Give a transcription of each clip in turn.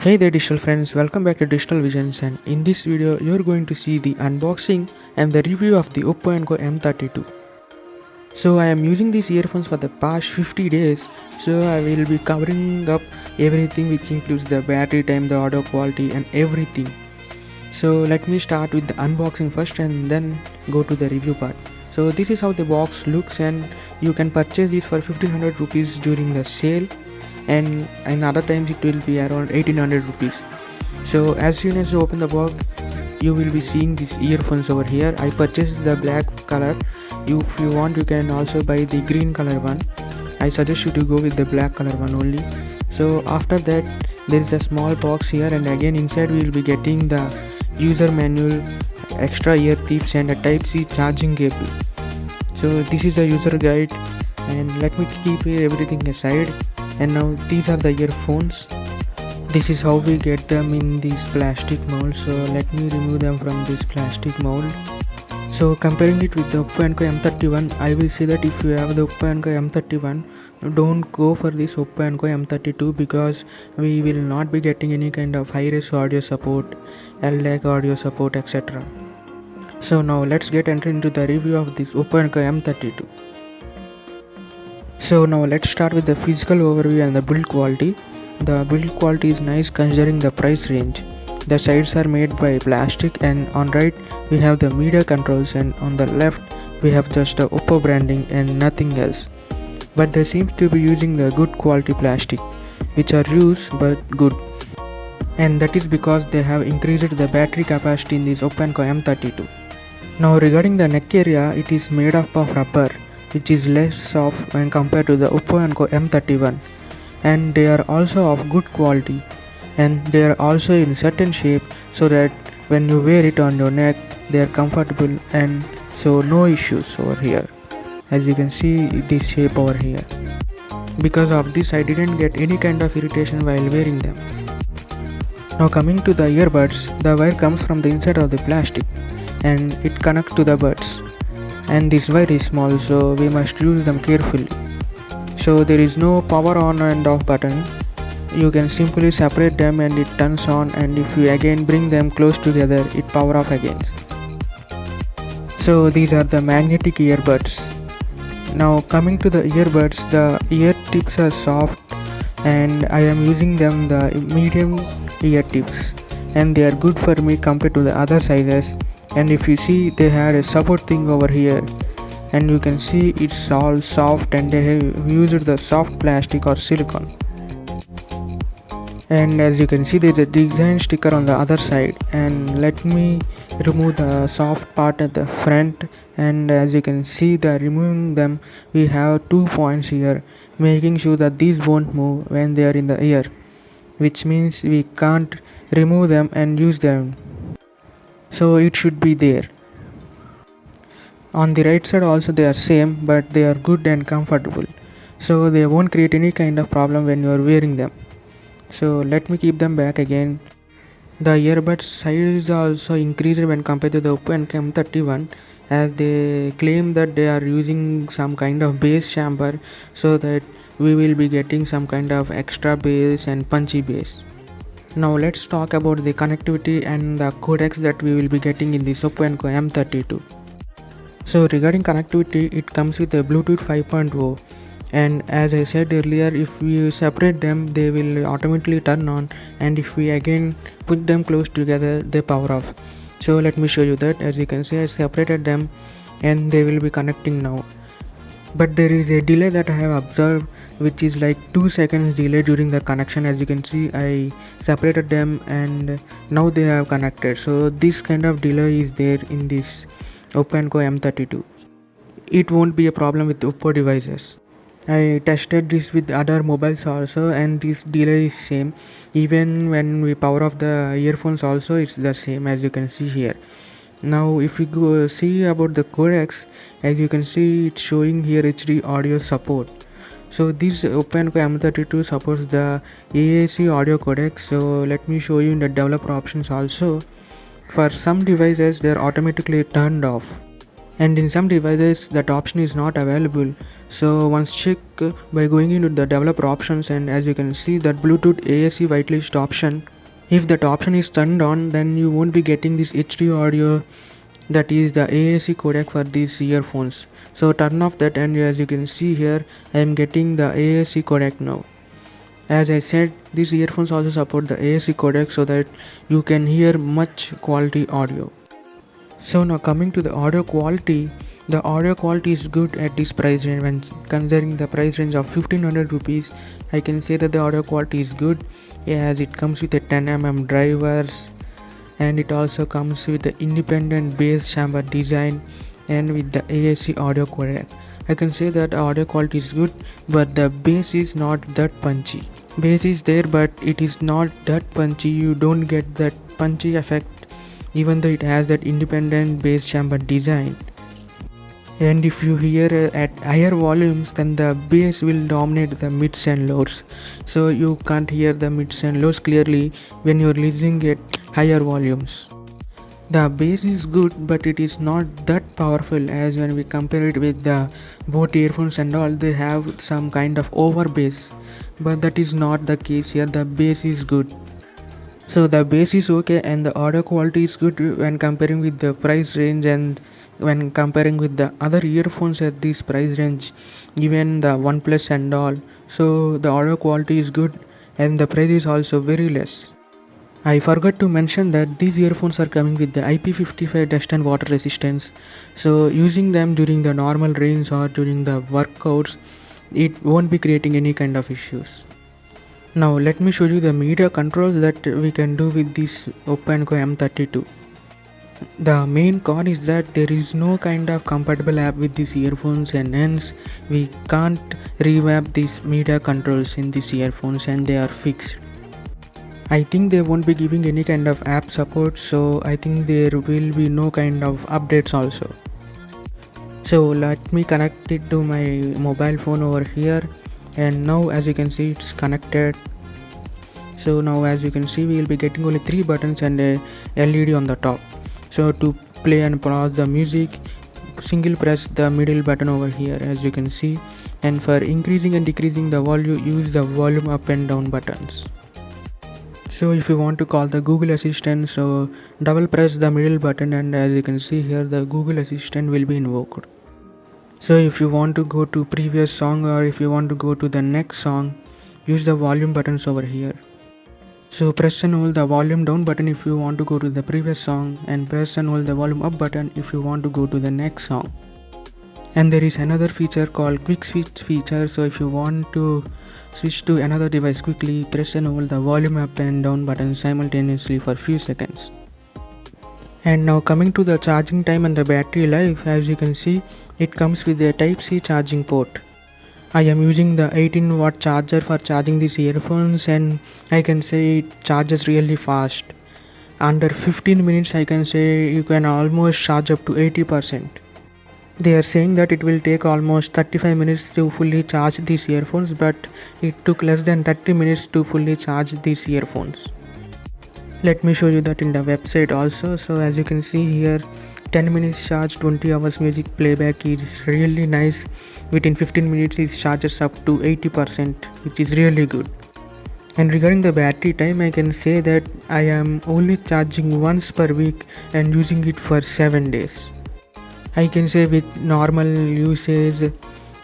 Hey there digital friends, welcome back to Digital Visions, and in this video you're going to see the unboxing and the review of the Oppo Enco M32. So I am using these earphones for the past 50 days, so I will be covering up everything which includes the battery time, the audio quality and everything. So let me start with the unboxing first and then go to the review part. So this is how the box looks, and you can purchase this for 1500 rupees during the sale, and in other times it will be around 1800 rupees. So as soon as you open the box, you will be seeing these earphones over here. I purchased the black color. If you want, you can also buy the green color one. I suggest you to go with the black color one only. So after that, there is a small box here, and again inside we will be getting the user manual, extra ear tips and a Type-C charging cable. So this is a user guide, and let me keep everything aside. And now these are the earphones. This is how we get them in these plastic molds. So let me remove them from this plastic mold. So comparing it with the Oppo Enco M31, I will say that if you have the Oppo Enco M31, don't go for this Oppo Enco M32, because we will not be getting any kind of high-res audio support, LDAC audio support, etc. So now let's get entered into the review of this Oppo Enco M32. So now let's start with the physical overview and the build quality. The build quality is nice considering the price range. The sides are made by plastic, and on right we have the media controls, and on the left we have just the Oppo branding and nothing else. But they seems to be using the good quality plastic, which are used but good. And that is because they have increased the battery capacity in this Oppo Enco M32. Now regarding the neck area, it is made up of rubber, which is less soft when compared to the Oppo Enco M31, and they are also of good quality, and they are also in certain shape, so that when you wear it on your neck they are comfortable, and so no issues over here. As you can see this shape over here. Because of this I didn't get any kind of irritation while wearing them. Now coming to the earbuds, the wire comes from the inside of the plastic and it connects to the buds, and this wire is small, so we must use them carefully. So there is no power on and off button. You can simply separate them and it turns on, and if you again bring them close together, it power off again. So these are the magnetic earbuds. Now coming to the earbuds, the ear tips are soft, and I am using them the medium ear tips, and they are good for me compared to the other sizes. And if you see, they had a support thing over here, and you can see it's all soft, and they have used the soft plastic or silicone. And as you can see, there's a design sticker on the other side, and let me remove the soft part at the front. And as you can see, the removing them, we have 2 points here, making sure that these won't move when they are in the ear, which means we can't remove them and use them. So it should be there. On the right side also they are same, but they are good and comfortable, so they won't create any kind of problem when you are wearing them. So let me keep them back again. The earbuds size also increased when compared to the Oppo Enco M31, as they claim that they are using some kind of bass chamber, so that we will be getting some kind of extra bass and punchy bass. Now let's talk about the connectivity and the codecs that we will be getting in the Oppo Enco M32. So regarding connectivity, it comes with a Bluetooth 5.0, and as I said earlier, if we separate them they will automatically turn on, and if we again put them close together they power off. So let me show you that. As you can see, I separated them and they will be connecting now. But there is a delay that I have observed, which is like 2 seconds delay during the connection. As you can see, I separated them and now they have connected. So this kind of delay is there in this Oppo Enco M32. It won't be a problem with Oppo devices. I tested this with other mobiles also, and this delay is same. Even when we power off the earphones also, it's the same, as you can see here. Now if we go see about the codecs, as you can see it's showing here HD audio support. So this Oppo Enco M32 supports the AAC audio codec. So let me show you in the developer options also. For some devices they are automatically turned off, and in some devices that option is not available. So once check by going into the developer options, and as you can see that Bluetooth AAC whitelist option If that option is turned on, then you won't be getting this HD audio, that is the AAC codec for these earphones. So turn off that, and as you can see here, I am getting the AAC codec now. As I said, these earphones also support the AAC codec so that you can hear much quality audio. So now coming to the audio quality, the audio quality is good at this price range. When considering the price range of 1500 rupees, I can say that the audio quality is good, as it comes with a 10mm drivers, and it also comes with the independent bass chamber design and with the AAC audio codec. I can say that audio quality is good, but the bass is not that punchy. Bass is there, but it is not that punchy. You don't get that punchy effect even though it has that independent bass chamber design. And if you hear at higher volumes, then the bass will dominate the mids and lows, so you can't hear the mids and lows clearly when you're listening at higher volumes. The bass is good, but it is not that powerful, as when we compare it with the both earphones and all, they have some kind of over bass, but that is not the case here. The bass is good. So the bass is okay, and the audio quality is good when comparing with the price range, and when comparing with the other earphones at this price range, even the OnePlus and all. So the audio quality is good, and the price is also very less. I forgot to mention that these earphones are coming with the IP55 dust and water resistance, so using them during the normal rains or during the workouts, it won't be creating any kind of issues. Now let me show you the media controls that we can do with this OpenCo M32. The main con is that there is no kind of compatible app with these earphones, and hence we can't revamp these media controls in these earphones, and they are fixed. I think they won't be giving any kind of app support, so I think there will be no kind of updates also. So let me connect it to my mobile phone over here, and now as you can see it's connected. So now as you can see, we will be getting only 3 buttons and a LED on the top. So to play and pause the music, single press the middle button over here, as you can see, and for increasing and decreasing the volume, use the volume up and down buttons. So if you want to call the Google Assistant, so double press the middle button, and as you can see here, the Google Assistant will be invoked. So if you want to go to previous song, or if you want to go to the next song, use the volume buttons over here. So press and hold the volume down button if you want to go to the previous song, and press and hold the volume up button if you want to go to the next song. And there is another feature called quick switch feature, so if you want to switch to another device quickly, press and hold the volume up and down button simultaneously for few seconds. And now coming to the charging time and the battery life, as you can see, it comes with a Type-C charging port. I am using the 18-watt charger for charging these earphones, and I can say it charges really fast. Under 15 minutes I can say you can almost charge up to 80%. They are saying that it will take almost 35 minutes to fully charge these earphones, but it took less than 30 minutes to fully charge these earphones. Let me show you that in the website also. So as you can see here, 10 minutes charge, 20 hours music playback is really nice. Within 15 minutes it charges up to 80%, which is really good. And regarding the battery time, I can say that I am only charging once per week and using it for 7 days. I can say with normal usage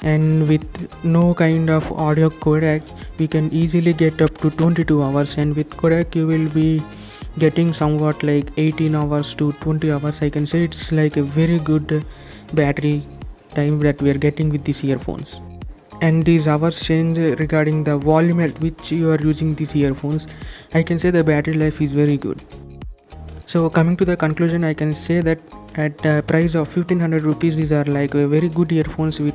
and with no kind of audio codec, we can easily get up to 22 hours, and with codec you will be getting somewhat like 18 hours to 20 hours. I can say it's like a very good battery time that we are getting with these earphones. And these hours change regarding the volume at which you are using these earphones. I can say the battery life is very good. So coming to the conclusion, I can say that at the price of 1500 rupees, these are like a very good earphones with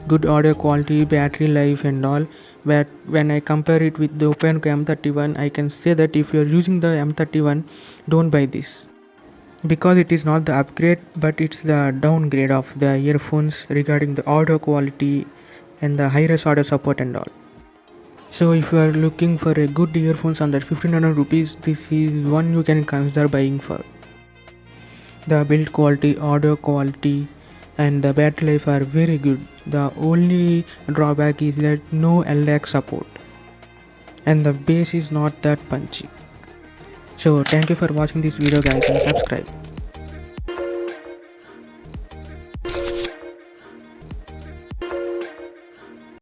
good audio quality, battery life and all. But when I compare it with the OpenCo M31, I can say that if you are using the M31, don't buy this, because it is not the upgrade, but it's the downgrade of the earphones regarding the audio quality and the high-res audio support and all. So if you are looking for a good earphones under 1500 rupees, this is one you can consider buying for. The build quality, audio quality and the battery life are very good. The only drawback is that no LX support, and the bass is not that punchy. So thank you for watching this video guys, and subscribe.